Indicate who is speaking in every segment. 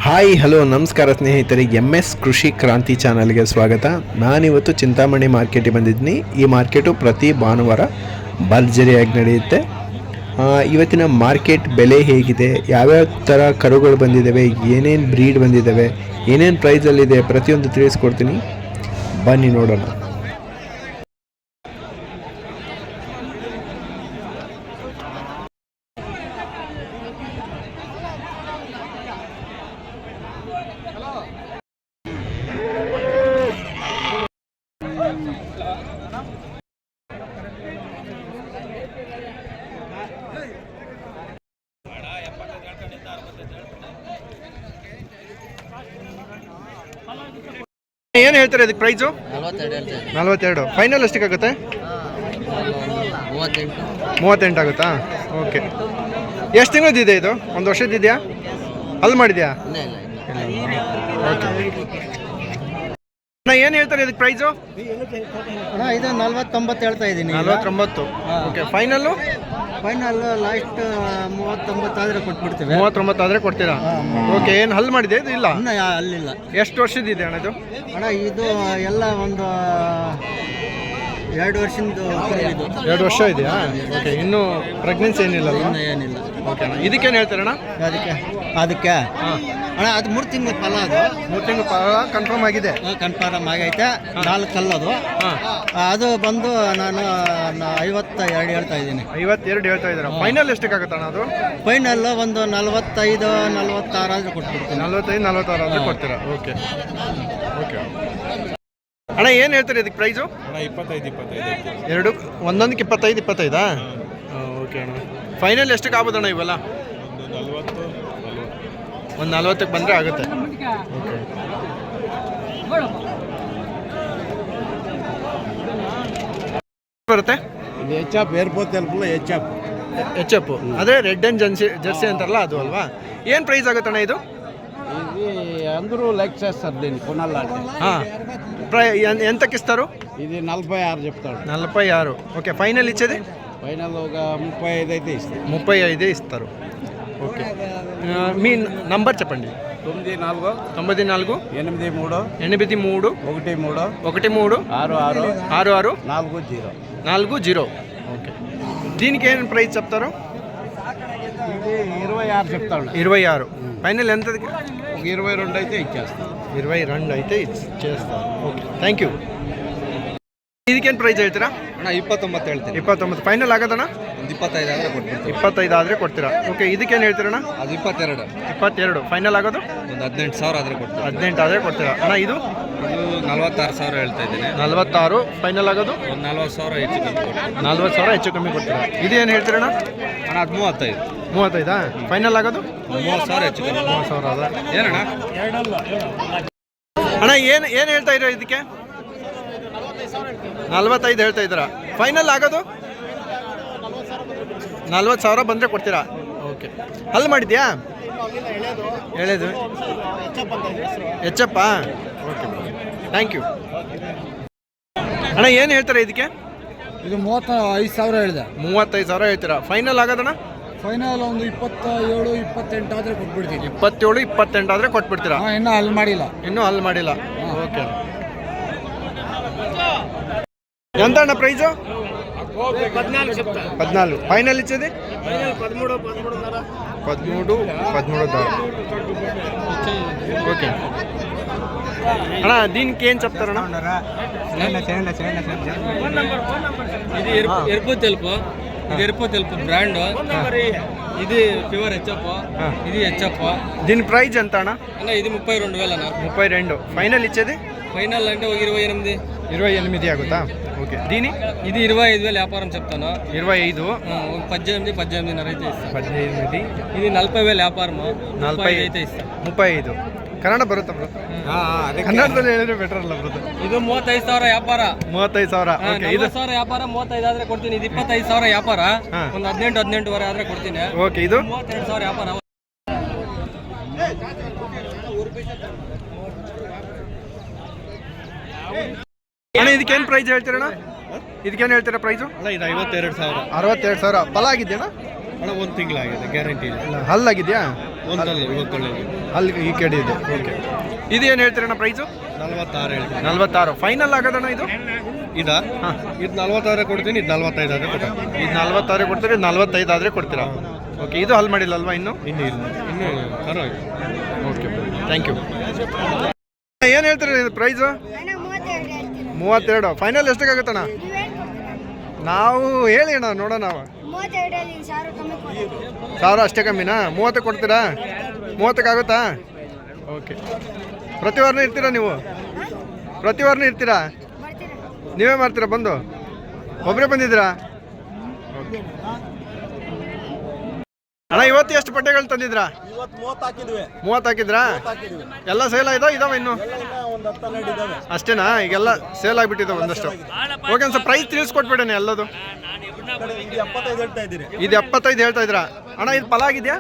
Speaker 1: Hi hello ನಮಸ್ಕಾರ ಸ್ನೇಹಿತರೆ, MS ಕೃಷಿ ಕ್ರಾಂತಿ ಚಾನಲ್ಗೆ ಸ್ವಾಗತ. ನಾನಿವತ್ತು ಚಿಂತಾಮಣಿ ಮಾರ್ಕೆಟಿಗೆ ಬಂದಿದ್ದೀನಿ. ಈ ಮಾರ್ಕೆಟು ಪ್ರತಿ ಭಾನುವಾರ ಭರ್ಜರಿಯಾಗಿ ನಡೆಯುತ್ತೆ. ಇವತ್ತಿನ ಮಾರ್ಕೆಟ್ ಬೆಲೆ ಹೇಗಿದೆ, ಯಾವ್ಯಾವ ಥರ ಕರುಗಳು ಬಂದಿದ್ದಾವೆ, ಏನೇನು ಬ್ರೀಡ್ ಬಂದಿದ್ದಾವೆ, ಏನೇನು ಪ್ರೈಸಲ್ಲಿದೆ ಪ್ರತಿಯೊಂದು ತಿಳಿಸ್ಕೊಡ್ತೀನಿ. ಬನ್ನಿ ನೋಡೋಣ. ಏನು ಹೇಳ್ತಾರೆ ಇದಕ್ಕೆ ಪ್ರೈಸು? 42. ಫೈನಲ್ ಎಷ್ಟಕ್ಕಾಗುತ್ತೆ? 38 ಆಗುತ್ತಾ? ಓಕೆ. ಎಷ್ಟು ತಿಂಗಳದಿದೆ ಇದು? ಒಂದು ವರ್ಷದಿದೆಯಾ? ಅಲ್ಲಿ ಮಾಡಿದ್ಯಾ? ಓಕೆ. ಏನು ಹೇಳ್ತಾರೆ ಇದಕ್ಕೆ ಪ್ರೈಸು?
Speaker 2: ಇದು 49 ಹೇಳ್ತಾ ಇದ್ದೀನಿ.
Speaker 1: 49. ಓಕೆ. ಫೈನಲ್ಲು
Speaker 2: ಲಾಸ್ಟ್ 39 ಆದರೆ ಕೊಟ್ಬಿಡ್ತೀವಿ.
Speaker 1: 39 ಆದರೆ ಕೊಡ್ತೀರಾ? ಓಕೆ. ಏನು ಹಲ್ ಮಾಡಿದೆ ಇದು? ಇಲ್ಲ,
Speaker 2: ಅಲ್ಲಿಲ್ಲ.
Speaker 1: ಎಷ್ಟು ವರ್ಷದಿದೆ ಅಣ್ಣ ಇದು?
Speaker 2: ಇದು ಎಲ್ಲ ಒಂದು 2 ವರ್ಷದಿಂದ.
Speaker 1: 2 ವರ್ಷ ಇದೆಯಾ? ಓಕೆ. ಇನ್ನೂ ಪ್ರೆಗ್ನೆನ್ಸಿ ಏನಿಲ್ಲ?
Speaker 2: ಏನಿಲ್ಲ.
Speaker 1: ಓಕೆ ಅಣ್ಣ. ಇದಕ್ಕೇನು ಹೇಳ್ತಾರಣ್ಣ?
Speaker 2: ಅದಕ್ಕೆ ಅದು 3 ತಿಂಗಳ ಫಲ. ಅದು
Speaker 1: 3 ತಿಂಗಳ ಫಲ ಕನ್ಫರ್ಮ್ ಆಗಿದೆ?
Speaker 2: ಕನ್ಫರ್ಮ್ ಆಗೈತೆ. 4 ಕಲ್ಲದು. ಅದು ಬಂದು ನಾನು 52 ಹೇಳ್ತಾ ಇದ್ದೀನಿ.
Speaker 1: 52 ಹೇಳ್ತಾ ಇದ್ದೀರಾ? ಫೈನಲ್ ಎಷ್ಟಕ್ಕಾಗತ್ತಣ್ಣ ಅದು?
Speaker 2: ಫೈನಲ್ ಒಂದು 45 46 ಆದರೆ ಕೊಟ್ಬಿಡ್ತೀನಿ.
Speaker 1: 45 46 ಆದರೆ ಕೊಡ್ತೀರಾ? ಓಕೆ ಓಕೆ ಅಣ್ಣ. ಏನು ಹೇಳ್ತಾರೆ ಇದಕ್ಕೆ ಪ್ರೈಸು?
Speaker 3: 25
Speaker 1: ಎರಡು ಒಂದೊಂದಕ್ಕೆ 25. ಓಕೆ ಅಣ್ಣ. ಫೈನಲ್ ಎಷ್ಟಕ್ಕೆ ಆಗ್ಬೋದಣ್ಣ ಇವೆಲ್ಲ? ಒಂದು 40ಕ್ಕೆ ಬಂದರೆ ಆಗುತ್ತೆ. ಓಕೆ. ಬರುತ್ತೆ ಎಚ್ ಎಫ್ ಅದೇ ರೆಡ್ ಆ್ಯಂಡ್ ಜರ್ಸಿ ಅಂತಾರಲ್ಲ, ಅದು ಅಲ್ವಾ? ಏನು ಪ್ರೈಸ್ ಆಗುತ್ತಣ್ಣ ಇದು?
Speaker 2: అందరూ లైక్ చేస్తారు దీన్ని కొనాలంటే.
Speaker 1: ఎంతకి ఇస్తారు?
Speaker 2: ఇది 46 చెప్తాడు.
Speaker 1: 46. ఓకే. ఫైనల్ ఇచ్చేది?
Speaker 2: ఫైనల్ ఒక 35 అయితే ఇస్తారు.
Speaker 1: 35 ఇస్తారు. ఓకే. మీ నంబర్ చెప్పండి.
Speaker 2: 94
Speaker 1: 83
Speaker 2: 83
Speaker 1: 13 66 40. ఓకే. దీనికి ఏం ప్రైస్ చెప్తారు?
Speaker 2: ఇది 26 చెప్తాడు.
Speaker 1: 26. ఫైనల్ ఎంత?
Speaker 2: 22 అయితే ఇచ్చేస్తాం.
Speaker 1: 22 అయితే ఇచ్చేస్తారు. ఓಕೆ. Thank you. ಇದಕ್ಕೇನು ಪ್ರೈಸ್ ಹೇಳ್ತೀರಾ?
Speaker 3: ಅಣ್ಣ 29 ಹೇಳ್ತೀನಿ.
Speaker 1: 29. ಫೈನಲ್ ಆಗೋದಣ್ಣ?
Speaker 3: ಒಂದು 25 ಆದರೆ ಕೊಡ್ತೀನಿ.
Speaker 1: 25 ಆದರೆ ಕೊಡ್ತೀರಾ? ಓಕೆ. ಇದಕ್ಕೇನು ಹೇಳ್ತೀರಣ್ಣ?
Speaker 3: ಅದು 22.
Speaker 1: 22. ಫೈನಲ್ ಆಗೋದು?
Speaker 3: ಒಂದು 18,000 ಆದರೆ ಕೊಡ್ತೀನಿ.
Speaker 1: 18 ಆದರೆ ಕೊಡ್ತೀರಾ? ಅಣ್ಣ ಇದು
Speaker 3: 46,000 ಹೇಳ್ತಾ ಇದ್ದೀನಿ.
Speaker 1: 46. ಫೈನಲ್ ಆಗೋದು?
Speaker 3: ಒಂದು 40,000 ಹೆಚ್ಚು ಕಮ್ಮಿ ಕೊಡ್ತೀನಿ.
Speaker 1: 40,000 ಹೆಚ್ಚು ಕಮ್ಮಿ ಕೊಡ್ತೀರಾ? ಇದೇನು ಹೇಳ್ತೀರಣ್ಣ?
Speaker 3: ಅಣ್ಣ ಅದು 35.
Speaker 1: 35. ಫೈನಲ್ ಆಗೋದು?
Speaker 3: 30,000 ಹೆಚ್ಚು ಕಮ್ಮಿ.
Speaker 1: 30,000 ಆದರೆ
Speaker 3: ಏನಣ್ಣ?
Speaker 1: ಅಣ್ಣ ಏನು ಹೇಳ್ತಾ ಇದ್ದೀರಾ ಇದಕ್ಕೆ? 45 ಹೇಳ್ತಾ ಇದ್ದೀರಾ? ಫೈನಲ್ ಆಗೋದು? 40,000 ಬಂದರೆ ಕೊಡ್ತೀರಾ? ಓಕೆ. ಅಲ್ಲಿ ಮಾಡಿದ್ಯಾ? ಹೇಳೋದು ಹೆಚ್ಚಪ್ಪ. ಓಕೆ. Thank you. ಅಣ್ಣ ಏನು ಹೇಳ್ತಾರೆ ಇದಕ್ಕೆ?
Speaker 2: ಇದು 35,000 ಹೇಳಿದೆ.
Speaker 1: 35,000 ಹೇಳ್ತೀರಾ? ಫೈನಲ್ ಆಗೋದಣ್ಣ?
Speaker 2: ಫೈನಲ್ ಒಂದು 27 28 ಆದರೆ ಕೊಟ್ಬಿಡ್ತೀನಿ.
Speaker 1: 27 28 ಆದರೆ ಕೊಟ್ಬಿಡ್ತೀರಾ?
Speaker 2: ಇನ್ನೂ ಅಲ್ಲಿ ಮಾಡಿಲ್ಲ.
Speaker 1: ಓಕೆ. ఎంత అన్న ప్రైజు? 14. ఫైనల్ ఇచ్చేది? 13 ఓకే అಣ್ಣ. దీనికి ఏం చెప్తారಣ್ಣ?
Speaker 4: ఇది ఎరుపు తెలుపు బ్రాండ్. ఇది ప్యూర్ హెచ్ఎఫ్. ఇది హెచ్ఎఫ్.
Speaker 1: దీని ప్రైజ్ ఎంత అన్న?
Speaker 4: ఇది 32,000 అన్న.
Speaker 1: 32. ఫైనల్ ఇచ్చేది?
Speaker 4: ఫైనల్ అంటే ఒక
Speaker 1: 28 ఆగుతా? ఓకే. దీని
Speaker 4: ఇది 25,000 వ్యాపారం చెప్తాను.
Speaker 1: 25.
Speaker 4: 18,500 అయితే ఇస్తాను.
Speaker 1: 18.
Speaker 4: ఇది 40,000 వ్యాపారం. 40 అయితే ಇಸ್ತಾ.
Speaker 1: 35. ಕನ್ನಡ ಬರುತ್ತಾ ಬ್ರೋ? ಕನ್ನಡದಲ್ಲಿ ಹೇಳಿದ್ರೆ ಬೆಟರ್ ಅಲ್ಲ ಬ್ರೋ?
Speaker 4: ಇದು 35,000 ವ್ಯಾಪಾರ.
Speaker 1: 35,000. ಓಕೆ. ಇದು
Speaker 4: 40,000 ವ್ಯಾಪಾರ. 35 ಆದ್ರೆ ಕೊಡ್ತೀನಿ. ಇದು 25,000 ವ್ಯಾಪಾರ. ಒಂದು 18 ಆದ್ರೆ ಕೊಡ್ತೀನಿ.
Speaker 1: ಓಕೆ. ಇದು
Speaker 4: 32,000 ವ್ಯಾಪಾರ.
Speaker 1: ಅಣ್ಣ ಇದಕ್ಕೇನು ಪ್ರೈಸ್ ಹೇಳ್ತೀರಣ್ಣ? ಇದಕ್ಕೇನು ಹೇಳ್ತೀರಾ ಪ್ರೈಸು?
Speaker 3: ಅಲ್ಲ ಇದು 52,000.
Speaker 1: 62,000. ಫಲ ಆಗಿದೆಯಣ್ಣ?
Speaker 3: ಅಣ್ಣ 1 ತಿಂಗಳಾಗಿದೆ, ಗ್ಯಾರಂಟಿ ಇಲ್ಲ.
Speaker 1: ಹಲ್ಲಾಗಿದೆಯಾ?
Speaker 3: ಒಂದಲ್ಲ ಇವತ್ತೊಳ್ಳೆ
Speaker 1: ಅಲ್ಲಿ ಈ ಕಡೆ ಇದೆ. ಓಕೆ, ಇದು ಏನು ಹೇಳ್ತೀರಣ್ಣ ಪ್ರೈಸು?
Speaker 3: 46 ಹೇಳ್ತೀನಿ.
Speaker 1: 46 ಫೈನಲ್ ಆಗೋದಣ್ಣ ಇದು?
Speaker 3: ಇದಾ ಇದು 46 ಕೊಡ್ತೀನಿ, ಇದು 45 ಆದರೆ ಕೊಡ್ತೀನಿ.
Speaker 1: ಇದು 46 ಕೊಡ್ತೀರಿ, 45 ಆದರೆ ಕೊಡ್ತೀರಾ? ಓಕೆ, ಇದು ಹಲ್ ಮಾಡಿಲ್ಲ ಅಲ್ವಾ ಇನ್ನು?
Speaker 3: ಇನ್ನೂ ಪರವಾಗಿ.
Speaker 1: Okay, thank you. ಏನು ಹೇಳ್ತೀರಿ ಇದು ಪ್ರೈಸು? 32. ಫೈನಲ್ ಎಷ್ಟಕ್ಕಾಗುತ್ತಣ್ಣ? ನಾವು ಹೇಳಿ ಅಣ್ಣ, ನೋಡೋಣ. 1000 ಅಷ್ಟೇ ಕಮ್ಮಿನಾ? 30 ಕೊಡ್ತೀರಾ? 30ಕ್ಕಾಗುತ್ತಾ? ಓಕೆ. ಪ್ರತಿ ವಾರನೂ ಇರ್ತೀರಾ ನೀವು? ಪ್ರತಿ ವಾರನೂ ಇರ್ತೀರಾ? ನೀವೇ ಮಾಡ್ತೀರಾ ಬಂದು? ಒಬ್ಬರೇ ಬಂದಿದ್ದೀರಾ? ಓಕೆ ಅಣ್ಣ, ಇವತ್ತು ಎಷ್ಟು ಪಟ್ಟೆಗಳು ತಂದಿದ್ರಾ? 30 ಹಾಕಿದ್ರಾ? ಎಲ್ಲ ಸೇಲ್ ಆಯ್ತಾ? ಇದಾವೆ ಇನ್ನು? ಅಷ್ಟೇನಾ? ಈಗೆಲ್ಲ ಸೇಲ್ ಆಗಿಬಿಟ್ಟಿದೆ ಒಂದಷ್ಟು. ಓಕೆ, ಒಂದು ಸ್ವಲ್ಪ ಪ್ರೈಸ್ ತಿಳಿಸ್ಕೊಟ್ಬಿಡೇನೆ ಎಲ್ಲದು. ಇದು 75 ಹೇಳ್ತಾ ಇದ್ರಾ ಅಣ್ಣ? ಇದು ಫಲ ಆಗಿದೆಯಾ?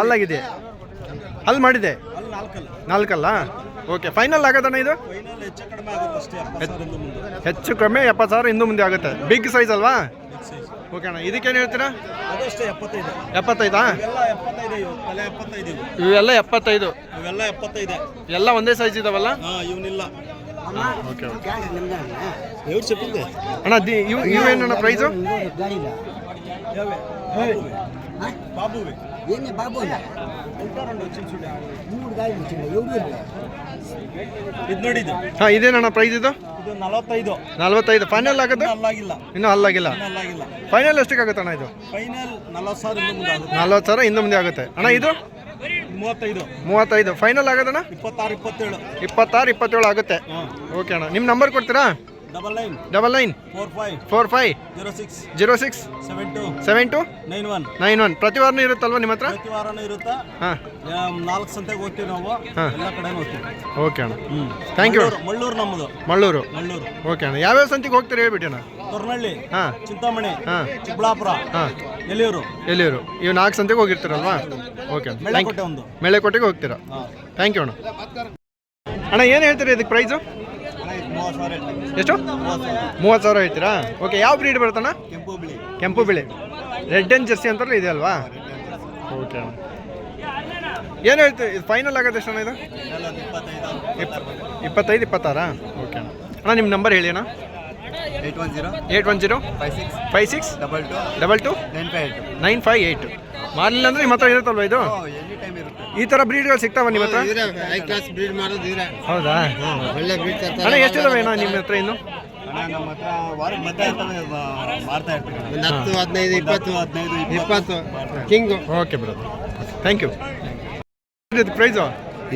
Speaker 1: ಹಲ್ಲಾಗಿದೆ. ಹಲ್ ಮಾಡಿದೆ? 4 ಓಕೆ, ಫೈನಲ್ ಆಗೋದಣ್ಣ ಇದು? ಹೆಚ್ಚು ಕಮ್ಮಿ 70,000 ಹಿಂದೆ ಮುಂದೆ ಆಗುತ್ತೆ. ಬಿಗ್ ಸೈಜ್ ಅಲ್ವಾ? ಓಕೆ ಅಣ್ಣ, ಇದಕ್ಕೇನು ಹೇಳ್ತೀರಾ? 75. ಇವೆಲ್ಲ 75. ಎಲ್ಲ ಒಂದೇ ಸೈಜ್ ಇದಾವಲ್ಲ? ಓಕೆ ಓಕೆ ಅಣ್ಣ, ಇವೇನಣ್ಣ ಪ್ರೈಸು? ಹಾಂ, ಇದೇನಣ್ಣ ಪ್ರೈಸ್ ಇದು? 45. ಫೈನಲ್ ಆಗೋದು? ಇನ್ನೂ ಹಲ್ಲಾಗಿಲ್ಲ. ಫೈನಲ್ ಎಷ್ಟಕ್ಕಾಗುತ್ತೆ ಅಣ್ಣ ಇದು? 40,000 ಹಿಂದೆ ಮುಂದೆ ಆಗುತ್ತೆ ಅಣ್ಣ. ಇದು 35. ಫೈನಲ್ ಆಗೋದಣ್ಣ? 26, 27 ಆಗುತ್ತೆ. ಓಕೆ ಅಣ್ಣ, ನಿಮ್ಮ ನಂಬರ್ ಕೊಡ್ತೀರಾ? 994546067291. ಪ್ರತಿ ವಾರನೂ ಇರುತ್ತಲ್ವ ನಿಮ್ಮ ಹತ್ರ? ಹಾಂ,
Speaker 2: 4 ಸಂತೆಗೆ ಹೋಗ್ತೀವಿ ನಾವು. ಎಲ್ಲ ಕಡೆ ಹೋಗ್ತೀವಿ.
Speaker 1: ಓಕೆ ಅಣ್ಣ, ಥ್ಯಾಂಕ್ ಯು.
Speaker 2: ಮಳ್ಳೂರು ನಮ್ಮದು.
Speaker 1: ಮಳ್ಳೂರು. ಓಕೆ ಅಣ್ಣ, ಯಾವ್ಯಾವ ಸಂತಿಗೆ ಹೋಗ್ತೀರಿ ಹೇಳ್ಬಿಟ್ಟು ಅಣ್ಣ?
Speaker 2: ತೊರ್ನಳ್ಳಿ,
Speaker 1: ಹಾಂ,
Speaker 2: ಚಿಂತಾಮಣಿ,
Speaker 1: ಹಾಂ,
Speaker 2: ಚಿಕ್ಕಬಳ್ಳಾಪುರ,
Speaker 1: ಹಾಂ,
Speaker 2: ಎಲಿಯೂರು.
Speaker 1: ಇವು 4 ಸಂತೆಗೆ ಹೋಗಿರ್ತೀರಲ್ವಾ? ಓಕೆ, ಮೇಳೆಕೋಟೆಗೆ ಹೋಗ್ತೀರಾ? ಥ್ಯಾಂಕ್ ಯು ಅಣ್ಣ. ಅಣ್ಣ, ಏನು ಹೇಳ್ತೀರಿ ಇದಕ್ಕೆ ಪ್ರೈಸು? ಎಷ್ಟು? 30,000 ಹೇಳ್ತೀರಾ? ಓಕೆ, ಯಾವ ಬ್ರೀಡ್ ಬರುತ್ತಣ್ಣ? ಕೆಂಪು ಬಿಳಿ. ರೆಡ್ ಆ್ಯಂಡ್ ಜರ್ಸಿ ಅಂತಾರಲ್ಲ, ಇದೆ ಅಲ್ವಾ? ಓಕೆ ಅಣ್ಣ, ಏನು ಹೇಳ್ತೀವಿ? ಇದು ಫೈನಲ್ ಆಗೋದು ಎಷ್ಟು ಅಣ್ಣ ಇದು? 25, 26? ಓಕೆ ಅಣ್ಣ. ಅಣ್ಣ, ನಿಮ್ಮ ನಂಬರ್ ಹೇಳಿ ಅಣ್ಣ. 810 56 22 958. ಮಾಡಲಿಲ್ಲ ಅಂದರೆ ನಿಮ್ಮ ಹತ್ರ ಇರುತ್ತಲ್ವ ಇದು? ಈ ಥರ ಬ್ರೀಡ್ಗಳು ಸಿಗ್ತಾವ ನಿಮ್ಮ ಹತ್ರ? ಹೌದಾ? ಅಣ್ಣ, ಎಷ್ಟಿದಾವೆ ಅಣ್ಣ ನಿಮ್ಮ ಹತ್ರ ಇನ್ನು?
Speaker 2: ನಮ್ಮ ಹತ್ರ ವಾರಕ್ಕೆ ಮಾರ್ತಾ ಇರ್ತೀವಿ.
Speaker 4: 10, 15, 20 king.
Speaker 1: Okay brother, thank you. Price?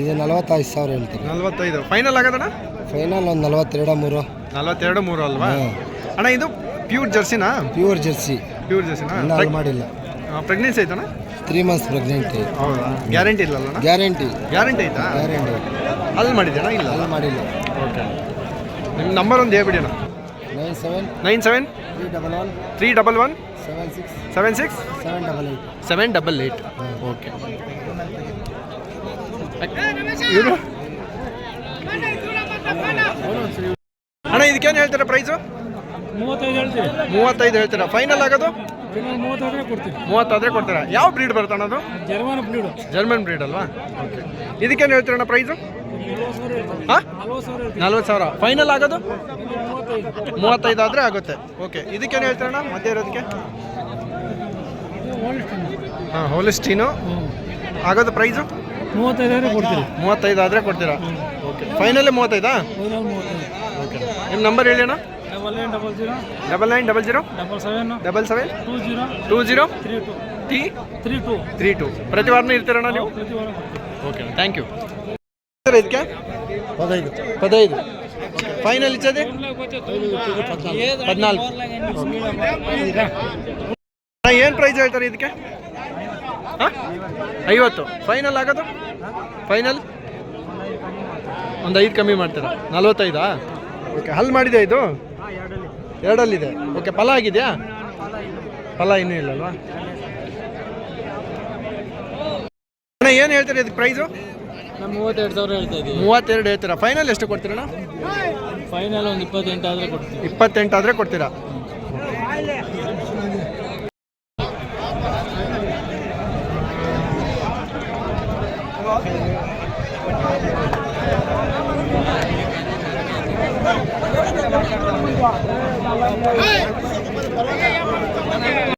Speaker 2: ಇದು 45,000 ಹೇಳ್ತೀವಿ.
Speaker 1: 45. ಫೈನಲ್ ಆಗೋದಣ್ಣ?
Speaker 2: ಫೈನಲ್ ಒಂದು 42,
Speaker 1: 3 ಅಲ್ವಾ? ಅಣ್ಣ, ಇದು ಪ್ಯೂರ್ ಜರ್ಸಿನಾ?
Speaker 2: Pure Jersey.
Speaker 1: ಜರ್ಸಿನಾ?
Speaker 2: ಮಾಡಿಲ್ಲ.
Speaker 1: ಪ್ರೆಗ್ನೆನ್ಸಿ ಆಯ್ತಣ್ಣ?
Speaker 2: 3 months ಪ್ರೆಗ್ನೆಂಟ್.
Speaker 1: ಹೌದಾ? ಗ್ಯಾರಂಟಿ ಇಲ್ಲಲ್ಲ?
Speaker 2: ಗ್ಯಾರಂಟಿ
Speaker 1: ಆಯ್ತಾ?
Speaker 2: ಗ್ಯಾರಂಟಿ.
Speaker 1: ಅಲ್ಲಿ ಮಾಡಿದ್ದೇನಾ? ಇಲ್ಲ,
Speaker 2: ಅಲ್ಲಿ ಮಾಡಿಲ್ಲ.
Speaker 1: ಓಕೆ, ನಿಮ್ಮ ನಂಬರ್ ಒಂದು ಹೇಳ್ಬಿಡಿ ಅಣ್ಣ. 97 311 76 788. ಓಕೆ. ಇವರು ಅಣ್ಣ, ಇದಕ್ಕೇನು ಹೇಳ್ತೀರಾ ಪ್ರೈಸು? 35 ಹೇಳ್ತೀರಾ? ಫೈನಲ್ ಆಗೋದು? 30 ಆದರೆ ಕೊಡ್ತೀರಾ? ಯಾವ ಬ್ರೀಡ್ ಬರ್ತಣ್ಣ ಅದು? ಜರ್ಮನ್ ಬ್ರೀಡ್ ಅಲ್ವಾ? ಓಕೆ, ಇದಕ್ಕೇನು ಹೇಳ್ತೀರಣ್ಣ ಪ್ರೈಸು? ಹಾಂ, 40,000. ಫೈನಲ್ ಆಗೋದು? 35 ಆದರೆ ಆಗುತ್ತೆ. ಓಕೆ, ಇದಕ್ಕೇನು ಹೇಳ್ತೀರಣ್ಣ ಮಧ್ಯೆ ಇರೋದಕ್ಕೆ? ಹಾಂ, ಹೋಲಿಸ್ಟೀನು ಆಗೋದು ಪ್ರೈಸು? 35 ಆದರೆ ಕೊಡ್ತೀರಾ? ಓಕೆ, ಫೈನಲ್ಲೇ 35? ಓಕೆ, ನಿಮ್ಮ ನಂಬರ್ ಹೇಳಿ ಅಣ್ಣ. 9900 77 20 32. ಪ್ರತಿ ವಾರನೂ ಇರ್ತೀರಣ್ಣ ನೀವು? Okay, thank you. ಇದಕ್ಕೆ 15. ಫೈನಲ್ ಇಚ್ಚದೆ 14. ಏನು ಪ್ರೈಸ್ ಹೇಳ್ತಾರೆ ಇದಕ್ಕೆ? ಹಾಂ, 50. ಫೈನಲ್ ಆಗೋದು? ಫೈನಲ್ ಒಂದು 5 ಕಮ್ಮಿ ಮಾಡ್ತೀರಾ? 45? ಓಕೆ, ಹಲ್ ಮಾಡಿದೆ ಇದು? 2 ಓಕೆ, ಫಲ ಆಗಿದೆಯಾ? ಫಲ ಇನ್ನೂ ಇಲ್ಲಲ್ವಾ? ಅಣ್ಣ, ಏನು ಹೇಳ್ತೀರಿ ಇದಕ್ಕೆ ಪ್ರೈಸು?
Speaker 4: 32,000 ಹೇಳ್ತಾ ಇದ್ದೀವಿ.
Speaker 1: 32 ಹೇಳ್ತೀರಾ? ಫೈನಲ್ ಎಷ್ಟು ಕೊಡ್ತೀರಣ್ಣ?
Speaker 4: ಫೈನಲ್ ಒಂದು 28 ಆದರೆ ಕೊಡ್ತೀವಿ.
Speaker 1: 28 ಆದರೆ ಕೊಡ್ತೀರಾ?